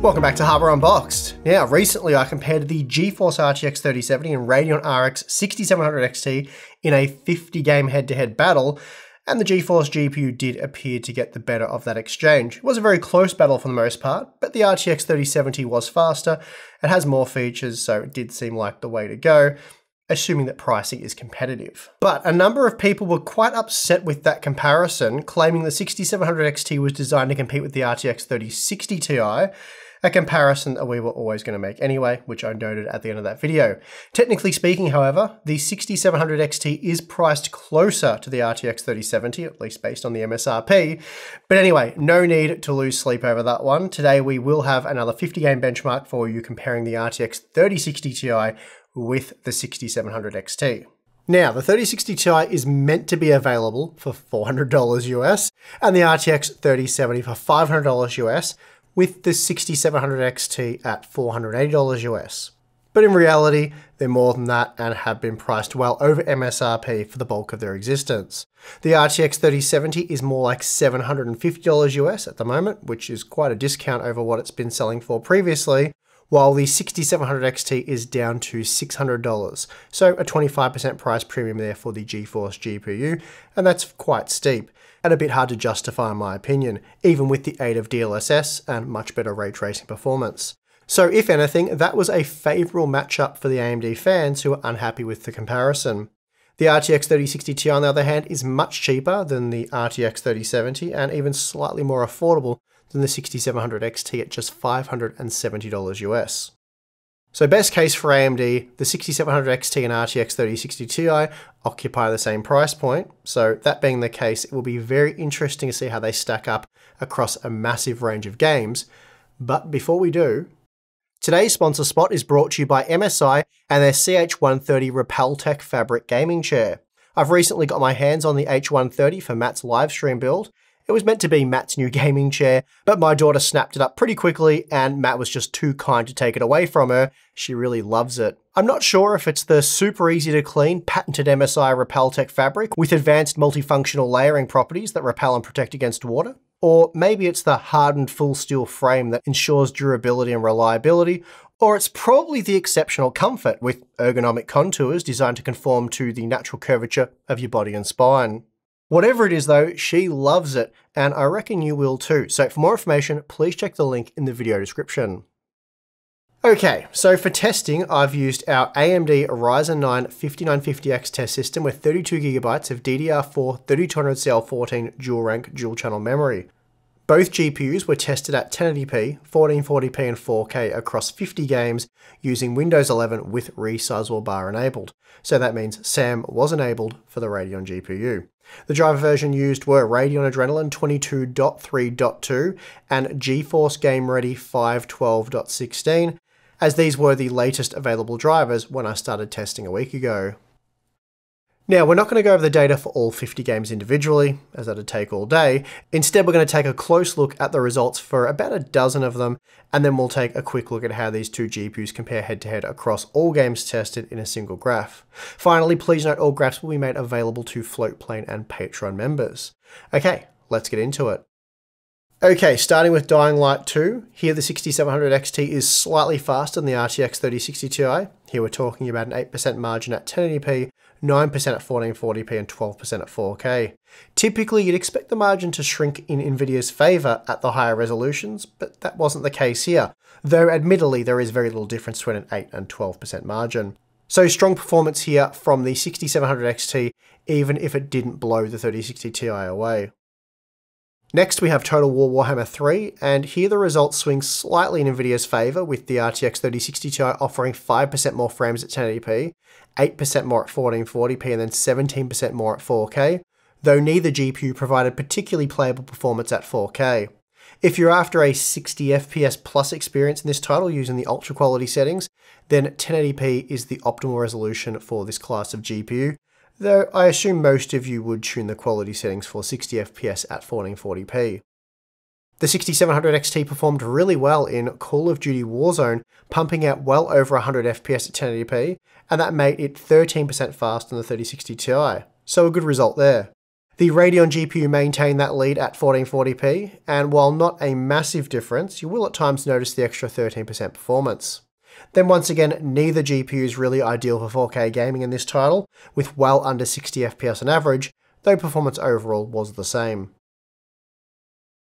Welcome back to Hardware Unboxed. Now, recently I compared the GeForce RTX 3070 and Radeon RX 6700 XT in a 50 game head-to-head battle, and the GeForce GPU did appear to get the better of that exchange. It was a very close battle for the most part, but the RTX 3070 was faster, it has more features, so it did seem like the way to go, assuming that pricing is competitive. But a number of people were quite upset with that comparison, claiming the 6700 XT was designed to compete with the RTX 3060 Ti, a comparison that we were always going to make anyway, which I noted at the end of that video. Technically speaking, however, the 6700 XT is priced closer to the RTX 3070, at least based on the MSRP. But anyway, no need to lose sleep over that one. Today we will have another 50 game benchmark for you comparing the RTX 3060 Ti with the 6700 XT. Now, the 3060 Ti is meant to be available for $400 US and the RTX 3070 for $500 US, with the 6700 XT at $480 US. But in reality, they're more than that and have been priced well over MSRP for the bulk of their existence. The RTX 3070 is more like $750 US at the moment, which is quite a discount over what it's been selling for previously, while the 6700 XT is down to $600. So a 25% price premium there for the GeForce GPU, and that's quite steep, and a bit hard to justify in my opinion, even with the aid of DLSS and much better ray tracing performance. So if anything, that was a favourable matchup for the AMD fans who are unhappy with the comparison. The RTX 3060 Ti on the other hand is much cheaper than the RTX 3070 and even slightly more affordable than the 6700 XT at just $570 US. So best case for AMD, the 6700 XT and RTX 3060 Ti occupy the same price point. So that being the case, it will be very interesting to see how they stack up across a massive range of games. But before we do, today's sponsor spot is brought to you by MSI and their CH130 Repeltech fabric gaming chair. I've recently got my hands on the H130 for Matt's livestream build. It was meant to be Matt's new gaming chair, but my daughter snapped it up pretty quickly and Matt was just too kind to take it away from her. She really loves it. I'm not sure if it's the super easy to clean patented MSI Repeltech fabric with advanced multifunctional layering properties that repel and protect against water, or maybe it's the hardened full steel frame that ensures durability and reliability, or it's probably the exceptional comfort with ergonomic contours designed to conform to the natural curvature of your body and spine. Whatever it is though, she loves it, and I reckon you will too. So for more information, please check the link in the video description. Okay, so for testing, I've used our AMD Ryzen 9 5950X test system with 32GB of DDR4 3200CL14 dual rank dual channel memory. Both GPUs were tested at 1080p, 1440p and 4K across 50 games using Windows 11 with resizable bar enabled. So that means SAM was enabled for the Radeon GPU. The driver version used were Radeon Adrenalin 22.3.2 and GeForce Game Ready 512.16, as these were the latest available drivers when I started testing a week ago. Now, we're not going to go over the data for all 50 games individually, as that'd take all day. Instead, we're going to take a close look at the results for about a dozen of them, and then we'll take a quick look at how these two GPUs compare head-to-head across all games tested in a single graph. Finally, please note all graphs will be made available to Floatplane and Patreon members. Okay, let's get into it. Okay, starting with Dying Light 2, here the 6700 XT is slightly faster than the RTX 3060 Ti. Here we're talking about an 8% margin at 1080p, 9% at 1440p and 12% at 4K. Typically, you'd expect the margin to shrink in Nvidia's favour at the higher resolutions, but that wasn't the case here, though admittedly there is very little difference between an 8 and 12% margin. So strong performance here from the 6700 XT, even if it didn't blow the 3060 Ti away. Next we have Total War Warhammer 3, and here the results swing slightly in Nvidia's favour, with the RTX 3060 Ti offering 5% more frames at 1080p, 8% more at 1440p and then 17% more at 4K, though neither GPU provided particularly playable performance at 4K. If you're after a 60 FPS plus experience in this title using the ultra quality settings, then 1080p is the optimal resolution for this class of GPU, though I assume most of you would tune the quality settings for 60 FPS at 1440p. The 6700 XT performed really well in Call of Duty Warzone, pumping out well over 100 FPS at 1080p, and that made it 13% faster than the 3060 Ti, so a good result there. The Radeon GPU maintained that lead at 1440p, and while not a massive difference, you will at times notice the extra 13% performance. Then once again, neither GPU is really ideal for 4K gaming in this title, with well under 60 FPS on average, though performance overall was the same.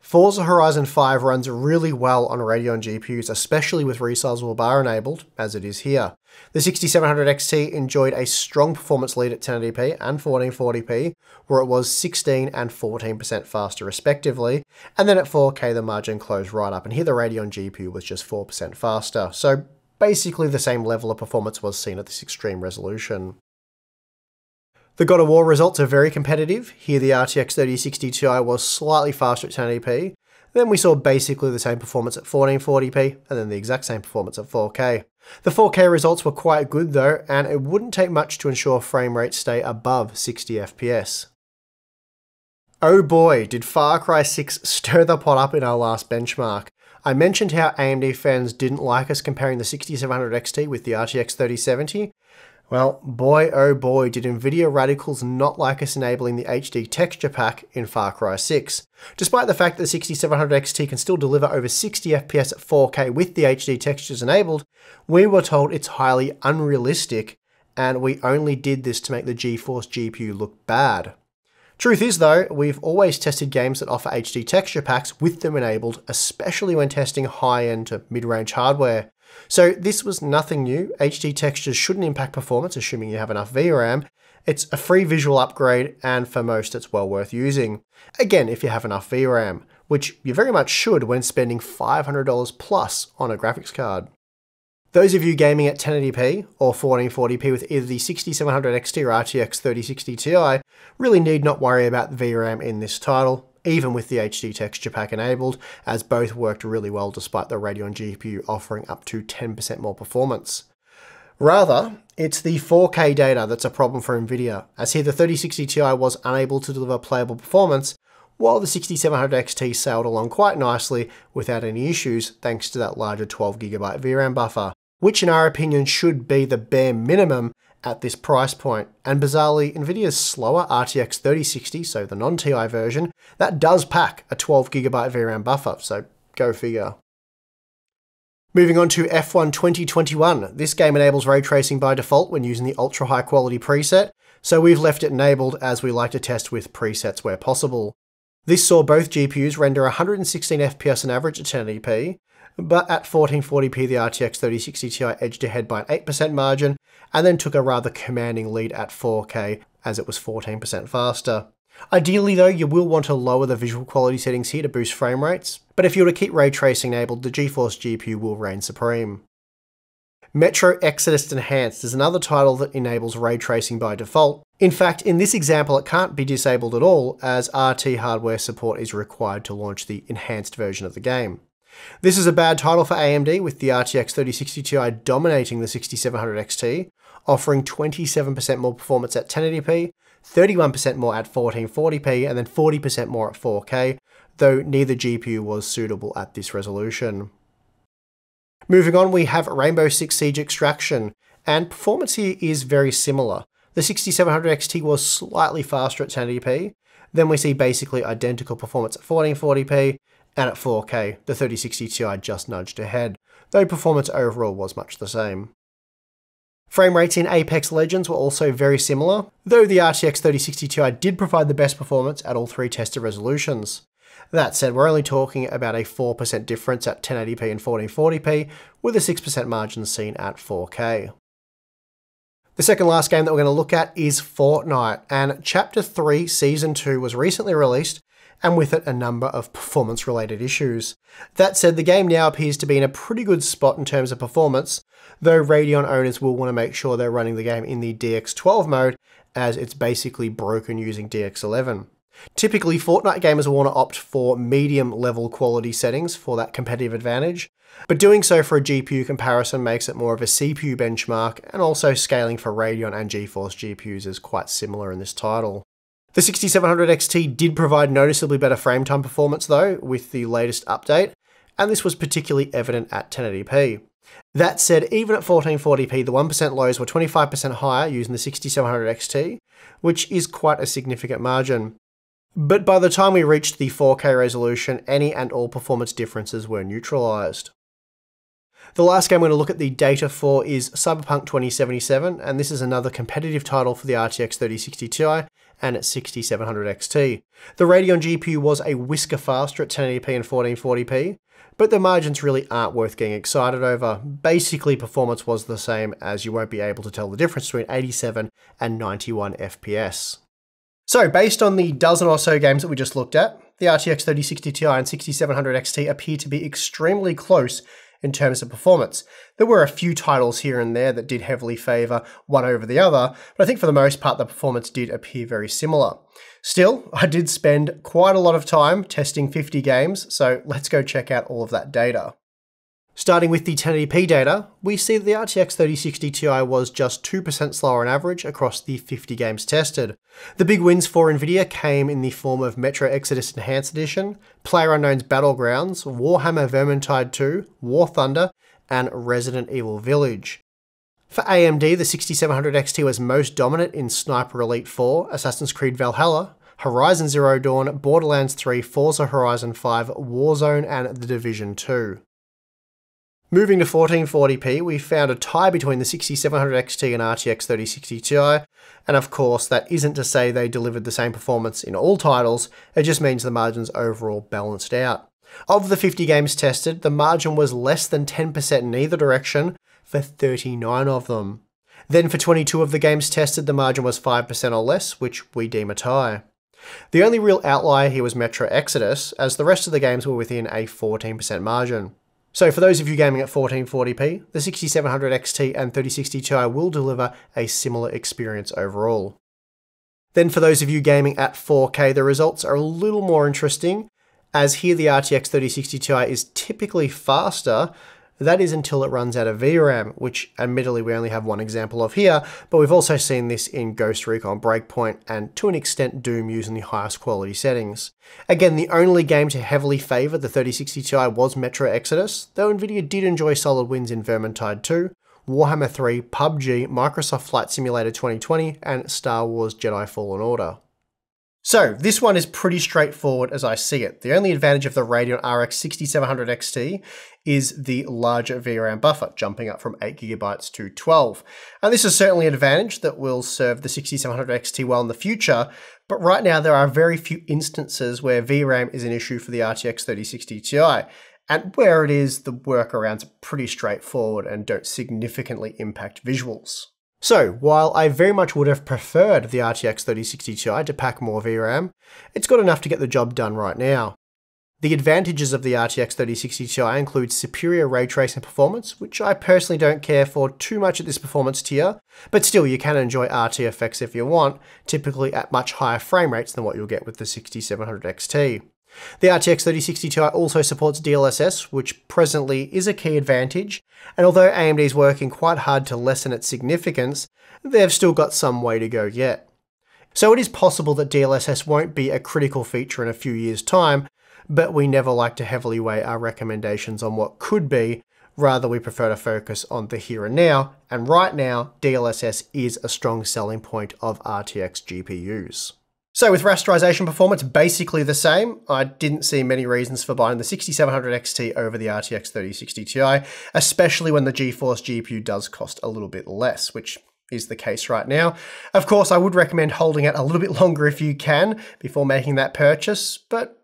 Forza Horizon 5 runs really well on Radeon GPUs, especially with resizable bar enabled, as it is here. The 6700 XT enjoyed a strong performance lead at 1080p and 1440p, where it was 16 and 14% faster respectively, and then at 4K the margin closed right up, and here the Radeon GPU was just 4% faster, so basically the same level of performance was seen at this extreme resolution. The God of War results are very competitive. Here the RTX 3060 Ti was slightly faster at 1080p, then we saw basically the same performance at 1440p, and then the exact same performance at 4K. The 4K results were quite good though, and it wouldn't take much to ensure frame rates stay above 60 FPS. Oh boy, did Far Cry 6 stir the pot up in our last benchmark. I mentioned how AMD fans didn't like us comparing the 6700 XT with the RTX 3070. Well, boy oh boy did Nvidia radicals not like us enabling the HD texture pack in Far Cry 6. Despite the fact that the 6700 XT can still deliver over 60 FPS at 4K with the HD textures enabled, we were told it's highly unrealistic, and we only did this to make the GeForce GPU look bad. Truth is though, we've always tested games that offer HD texture packs with them enabled, especially when testing high-end to mid-range hardware. So this was nothing new. HD textures shouldn't impact performance, assuming you have enough VRAM. It's a free visual upgrade, and for most it's well worth using. Again, if you have enough VRAM, which you very much should when spending $500 plus on a graphics card. Those of you gaming at 1080p or 1440p with either the 6700 XT or RTX 3060 Ti really need not worry about the VRAM in this title, even with the HD texture pack enabled, as both worked really well despite the Radeon GPU offering up to 10% more performance. Rather, it's the 4K data that's a problem for Nvidia, as here the 3060 Ti was unable to deliver playable performance, while the 6700 XT sailed along quite nicely without any issues thanks to that larger 12GB VRAM buffer, which in our opinion should be the bare minimum at this price point. And bizarrely, Nvidia's slower RTX 3060, so the non-Ti version, that does pack a 12GB VRAM buffer, so go figure. Moving on to F1 2021. This game enables ray tracing by default when using the ultra high quality preset, so we've left it enabled as we like to test with presets where possible. This saw both GPUs render 116 FPS on average at 1080p, but at 1440p the RTX 3060 Ti edged ahead by an 8% margin, and then took a rather commanding lead at 4K as it was 14% faster. Ideally though, you will want to lower the visual quality settings here to boost frame rates, but if you were to keep ray tracing enabled, the GeForce GPU will reign supreme. Metro Exodus Enhanced is another title that enables ray tracing by default. In fact, in this example it can't be disabled at all, as RT hardware support is required to launch the enhanced version of the game. This is a bad title for AMD, with the RTX 3060 Ti dominating the 6700 XT, offering 27% more performance at 1080p, 31% more at 1440p, and then 40% more at 4K, though neither GPU was suitable at this resolution. Moving on, we have Rainbow Six Siege Extraction, and performance here is very similar. The 6700 XT was slightly faster at 1080p, then we see basically identical performance at 1440p, and at 4K, the 3060 Ti just nudged ahead, though performance overall was much the same. Frame rates in Apex Legends were also very similar, though the RTX 3060 Ti did provide the best performance at all three tested resolutions. That said, we're only talking about a 4% difference at 1080p and 1440p, with a 6% margin seen at 4K. The second last game that we're going to look at is Fortnite, and Chapter 3 Season 2 was recently released, and with it a number of performance-related issues. That said, the game now appears to be in a pretty good spot in terms of performance, though Radeon owners will want to make sure they're running the game in the DX12 mode, as it's basically broken using DX11. Typically, Fortnite gamers will want to opt for medium-level quality settings for that competitive advantage, but doing so for a GPU comparison makes it more of a CPU benchmark, and also scaling for Radeon and GeForce GPUs is quite similar in this title. The 6700 XT did provide noticeably better frame time performance though, with the latest update, and this was particularly evident at 1080p. That said, even at 1440p, the 1% lows were 25% higher using the 6700 XT, which is quite a significant margin. But by the time we reached the 4K resolution, any and all performance differences were neutralised. The last game I'm going to look at the data for is Cyberpunk 2077, and this is another competitive title for the RTX 3060 Ti and 6700 XT. The Radeon GPU was a whisker faster at 1080p and 1440p, but the margins really aren't worth getting excited over. Basically, performance was the same, as you won't be able to tell the difference between 87 and 91 FPS. So, based on the dozen or so games that we just looked at, the RTX 3060 Ti and 6700 XT appear to be extremely close in terms of performance. There were a few titles here and there that did heavily favour one over the other, but I think for the most part the performance did appear very similar. Still, I did spend quite a lot of time testing 50 games, so let's go check out all of that data. Starting with the 1080p data, we see that the RTX 3060 Ti was just 2% slower on average across the 50 games tested. The big wins for Nvidia came in the form of Metro Exodus Enhanced Edition, PlayerUnknown's Battlegrounds, Warhammer Vermintide 2, War Thunder, and Resident Evil Village. For AMD, the 6700 XT was most dominant in Sniper Elite 4, Assassin's Creed Valhalla, Horizon Zero Dawn, Borderlands 3, Forza Horizon 5, Warzone, and The Division 2. Moving to 1440p, we found a tie between the 6700 XT and RTX 3060 Ti, and of course that isn't to say they delivered the same performance in all titles, it just means the margins overall balanced out. Of the 50 games tested, the margin was less than 10% in either direction for 39 of them. Then for 22 of the games tested, the margin was 5% or less, which we deem a tie. The only real outlier here was Metro Exodus, as the rest of the games were within a 14% margin. So for those of you gaming at 1440p, the 6700 XT and 3060 Ti will deliver a similar experience overall. Then for those of you gaming at 4K, the results are a little more interesting, as here the RTX 3060 Ti is typically faster. That is until it runs out of VRAM, which admittedly we only have one example of here, but we've also seen this in Ghost Recon Breakpoint and to an extent Doom using the highest quality settings. Again, the only game to heavily favour the 3060 Ti was Metro Exodus, though Nvidia did enjoy solid wins in Vermintide 2, Warhammer 3, PUBG, Microsoft Flight Simulator 2020, and Star Wars Jedi Fallen Order. So this one is pretty straightforward as I see it. The only advantage of the Radeon RX 6700 XT is the larger VRAM buffer, jumping up from 8GB to 12. And this is certainly an advantage that will serve the 6700 XT well in the future, but right now there are very few instances where VRAM is an issue for the RTX 3060 Ti. And where it is, the workarounds are pretty straightforward and don't significantly impact visuals. So, while I very much would have preferred the RTX 3060 Ti to pack more VRAM, it's got enough to get the job done right now. The advantages of the RTX 3060 Ti include superior ray tracing performance, which I personally don't care for too much at this performance tier, but still you can enjoy RT effects if you want, typically at much higher frame rates than what you'll get with the 6700 XT. The RTX 3060 Ti also supports DLSS, which presently is a key advantage, and although AMD is working quite hard to lessen its significance, they've still got some way to go yet. So it is possible that DLSS won't be a critical feature in a few years' time, but we never like to heavily weigh our recommendations on what could be, rather we prefer to focus on the here and now, and right now DLSS is a strong selling point of RTX GPUs. So with rasterization performance basically the same, I didn't see many reasons for buying the 6700 XT over the RTX 3060 Ti, especially when the GeForce GPU does cost a little bit less, which is the case right now. Of course, I would recommend holding it a little bit longer if you can before making that purchase, but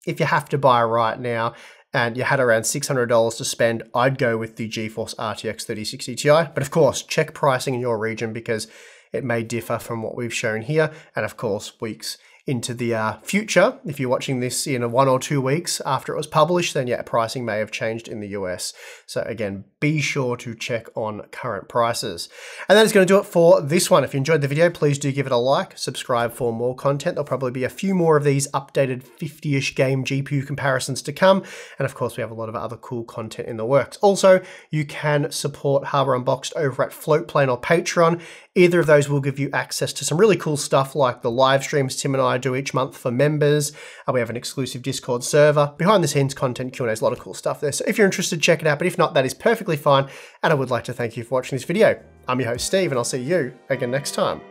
if you have to buy right now and you had around $600 to spend, I'd go with the GeForce RTX 3060 Ti, but of course, check pricing in your region because it may differ from what we've shown here, and of course, weeks into the future. If you're watching this in 1 or 2 weeks after it was published, then yeah, pricing may have changed in the US. So again, be sure to check on current prices. And that is going to do it for this one. If you enjoyed the video, please do give it a like, subscribe for more content. There'll probably be a few more of these updated 50-ish game GPU comparisons to come. And of course, we have a lot of other cool content in the works. Also, you can support Hardware Unboxed over at Floatplane or Patreon. Either of those will give you access to some really cool stuff like the live streams Tim and I do each month for members. We have an exclusive Discord server, behind the scenes content, Q&As, a lot of cool stuff there. So if you're interested, check it out. But if not, that is perfectly fine. And I would like to thank you for watching this video. I'm your host, Steve, and I'll see you again next time.